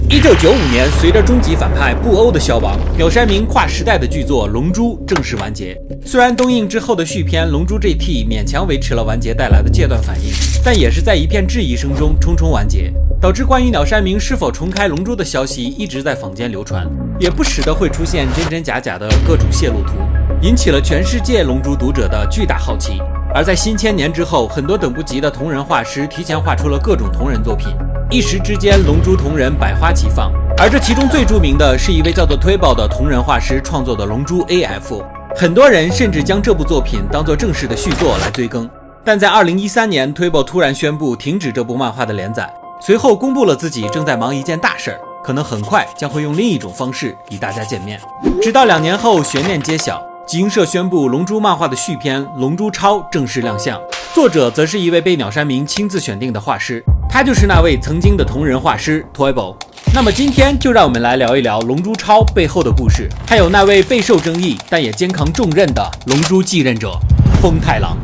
1995年，随着终极反派布欧的消亡，鸟山明跨时代的巨作《龙珠》正式完结。虽然东映之后的续篇《龙珠 GT》勉强维持了完结带来的戒断反应，但也是在一片质疑声中匆匆完结，导致关于鸟山明是否重开《龙珠》的消息一直在坊间流传，也不时的会出现真真假假的各种泄露图，引起了全世界《龙珠》读者的巨大好奇。而在新千年之后，很多等不及的同人画师提前画出了各种同人作品，一时之间龙珠同人百花齐放。而这其中最著名的是一位叫做推宝的同人画师创作的龙珠 AF， 很多人甚至将这部作品当作正式的续作来追更。但在2013年，推宝突然宣布停止这部漫画的连载，随后公布了自己正在忙一件大事儿，可能很快将会用另一种方式与大家见面。直到2年后，悬念揭晓，集英社宣布龙珠漫画的续篇《龙珠超》正式亮相，作者则是一位被鸟山明亲自选定的画师，他就是那位曾经的同人画师 Toybo。 那么今天就让我们来聊一聊《龙珠超》背后的故事，还有那位备受争议但也肩扛重任的龙珠继任者风太郎。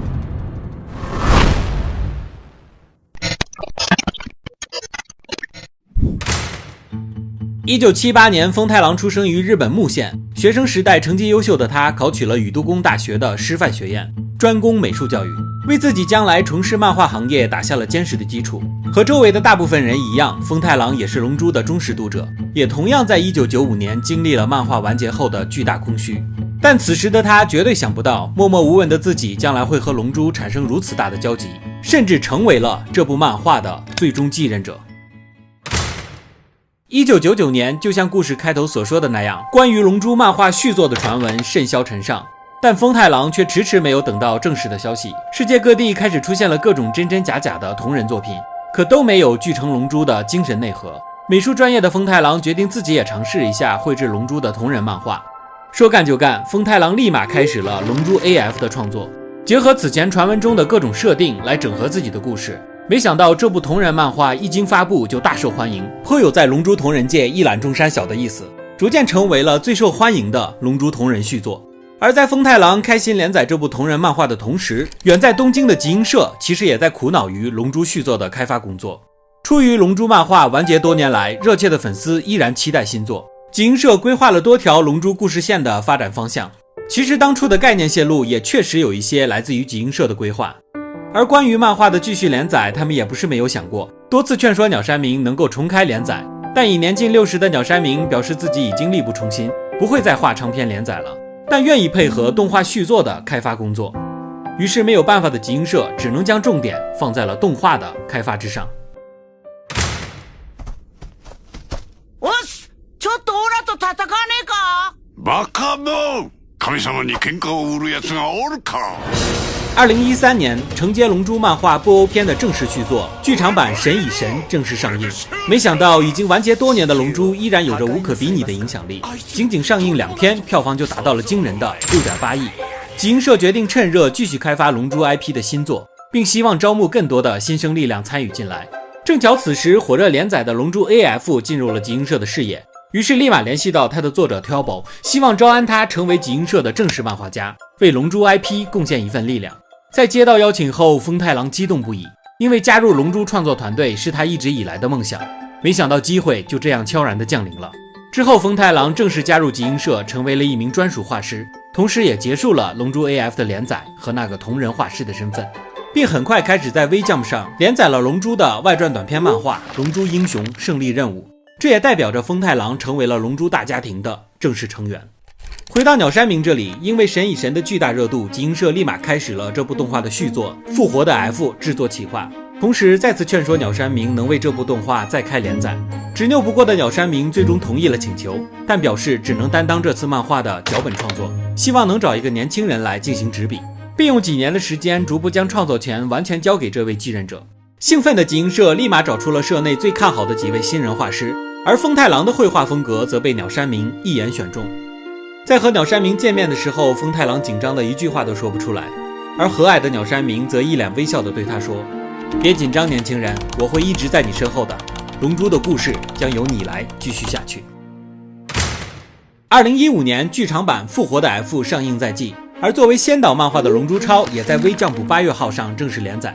1978年，风太郎出生于日本木县。学生时代成绩优秀的他，考取了宇都宫大学的师范学院，专攻美术教育，为自己将来从事漫画行业打下了坚实的基础。和周围的大部分人一样，风太郎也是龙珠的忠实读者，也同样在1995年经历了漫画完结后的巨大空虚。但此时的他绝对想不到，默默无闻的自己将来会和龙珠产生如此大的交集，甚至成为了这部漫画的最终继任者。1999年，就像故事开头所说的那样，关于龙珠漫画续作的传闻甚嚣尘上，但风太郎却迟迟没有等到正式的消息。世界各地开始出现了各种真真假假的同人作品，可都没有继承龙珠的精神内核。美术专业的风太郎决定自己也尝试一下绘制龙珠的同人漫画。说干就干，风太郎立马开始了龙珠 AF 的创作，结合此前传闻中的各种设定来整合自己的故事。没想到这部同人漫画一经发布就大受欢迎，颇有在龙珠同人界一览众山小的意思，逐渐成为了最受欢迎的龙珠同人续作。而在风太郎开心连载这部同人漫画的同时，远在东京的集英社其实也在苦恼于龙珠续作的开发工作。出于龙珠漫画完结多年来，热切的粉丝依然期待新作，集英社规划了多条龙珠故事线的发展方向。其实当初的概念线路也确实有一些来自于集英社的规划。而关于漫画的继续连载，他们也不是没有想过，多次劝说鸟山明能够重开连载，但已年近60的鸟山明表示自己已经力不从心，不会再画长篇连载了，但愿意配合动画续作的开发工作。于是没有办法的集英社只能将重点放在了动画的开发之上。ちょっとオラと戦わねえか？バカモン！神様に喧嘩を売る奴がおるか！2013年，承接龙珠漫画布欧篇的正式续作剧场版《神与神》正式上映。没想到已经完结多年的龙珠依然有着无可比拟的影响力，仅仅上映2天，票房就达到了惊人的6.8亿。集英社决定趁热继续开发龙珠 IP 的新作，并希望招募更多的新生力量参与进来。正巧此时火热连载的龙珠 AF 进入了集英社的视野，于是立马联系到他的作者 Toybo， 希望招安他成为集英社的正式漫画家，为龙珠 IP 贡献一份力量。在接到邀请后，风太郎激动不已，因为加入龙珠创作团队是他一直以来的梦想，没想到机会就这样悄然地降临了。之后风太郎正式加入集英社，成为了一名专属画师，同时也结束了龙珠 AF 的连载和那个同人画师的身份，并很快开始在 V-Jump 上连载了龙珠的外传短篇漫画《龙珠英雄胜利任务》，这也代表着风太郎成为了龙珠大家庭的正式成员。回到鸟山明这里，因为神与神的巨大热度，集英社立马开始了这部动画的续作《复活的 F》制作企划，同时再次劝说鸟山明能为这部动画再开连载。执拗不过的鸟山明最终同意了请求，但表示只能担当这次漫画的脚本创作，希望能找一个年轻人来进行执笔，并用几年的时间逐步将创作权完全交给这位继任者。兴奋的集英社立马找出了社内最看好的几位新人画师，而风太郎的绘画风格则被鸟山明一眼选中。在和鸟山明见面的时候，风太郎紧张的一句话都说不出来，而和蔼的鸟山明则一脸微笑地对他说：“别紧张，年轻人，我会一直在你身后的。龙珠的故事将由你来继续下去。”2015年，剧场版《复活的 F》上映在即，而作为先导漫画的《龙珠超》也在 V-Jump 8月号上正式连载。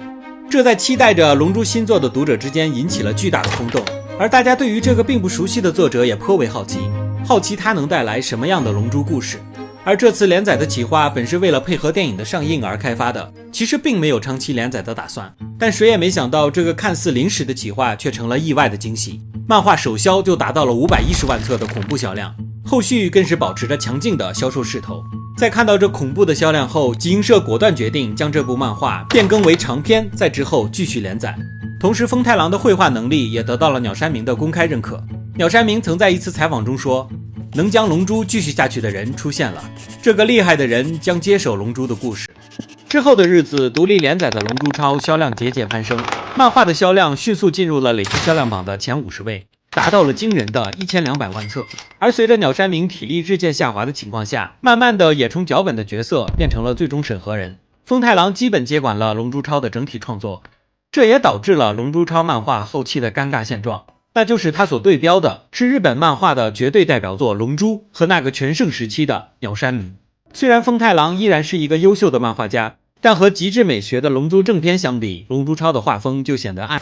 这在期待着龙珠新作的读者之间引起了巨大的轰动。而大家对于这个并不熟悉的作者也颇为好奇，好奇他能带来什么样的龙珠故事。而这次连载的企划本是为了配合电影的上映而开发的，其实并没有长期连载的打算。但谁也没想到，这个看似临时的企划却成了意外的惊喜。漫画首销就达到了510万册的恐怖销量，后续更是保持着强劲的销售势头。在看到这恐怖的销量后，集英社果断决定将这部漫画变更为长篇，在之后继续连载。同时，风太郎的绘画能力也得到了鸟山明的公开认可。鸟山明曾在一次采访中说，能将龙珠继续下去的人出现了，这个厉害的人将接手龙珠的故事。之后的日子，独立连载的《龙珠超》销量节节攀升，漫画的销量迅速进入了累计销量榜的前50位，达到了惊人的1200万册。而随着鸟山明体力日渐下滑的情况下，慢慢的也从脚本的角色变成了最终审核人。风太郎基本接管了《龙珠超》的整体创作，这也导致了《龙珠超》漫画后期的尴尬现状。那就是他所对标的是日本漫画的绝对代表作《龙珠》和那个全盛时期的鸟山明。虽然风太郎依然是一个优秀的漫画家，但和极致美学的《龙珠》正片相比，《龙珠超》的画风就显得暗。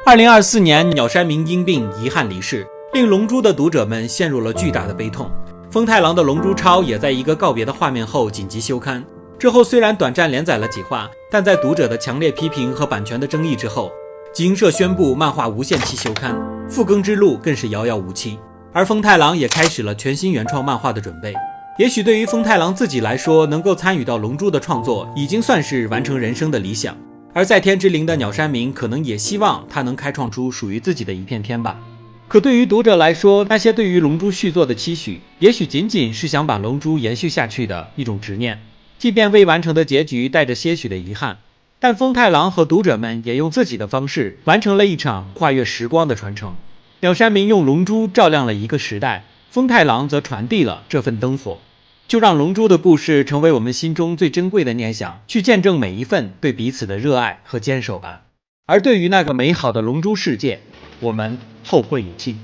2024年，鸟山明因病遗憾离世，令《龙珠》的读者们陷入了巨大的悲痛。风太郎的《龙珠超》也在一个告别的画面后紧急休刊。之后虽然短暂连载了几话，但在读者的强烈批评和版权的争议之后，集英社宣布漫画无限期休刊，复更之路更是遥遥无期。而风太郎也开始了全新原创漫画的准备。也许对于风太郎自己来说，能够参与到龙珠的创作已经算是完成人生的理想。而在天之灵的鸟山明可能也希望他能开创出属于自己的一片天吧。可对于读者来说，那些对于龙珠续作的期许，也许仅仅是想把龙珠延续下去的一种执念。即便未完成的结局带着些许的遗憾，但风太郎和读者们也用自己的方式完成了一场跨越时光的传承。鸟山明用龙珠照亮了一个时代，风太郎则传递了这份灯火。就让龙珠的故事成为我们心中最珍贵的念想，去见证每一份对彼此的热爱和坚守吧。而对于那个美好的龙珠世界，我们后会有期。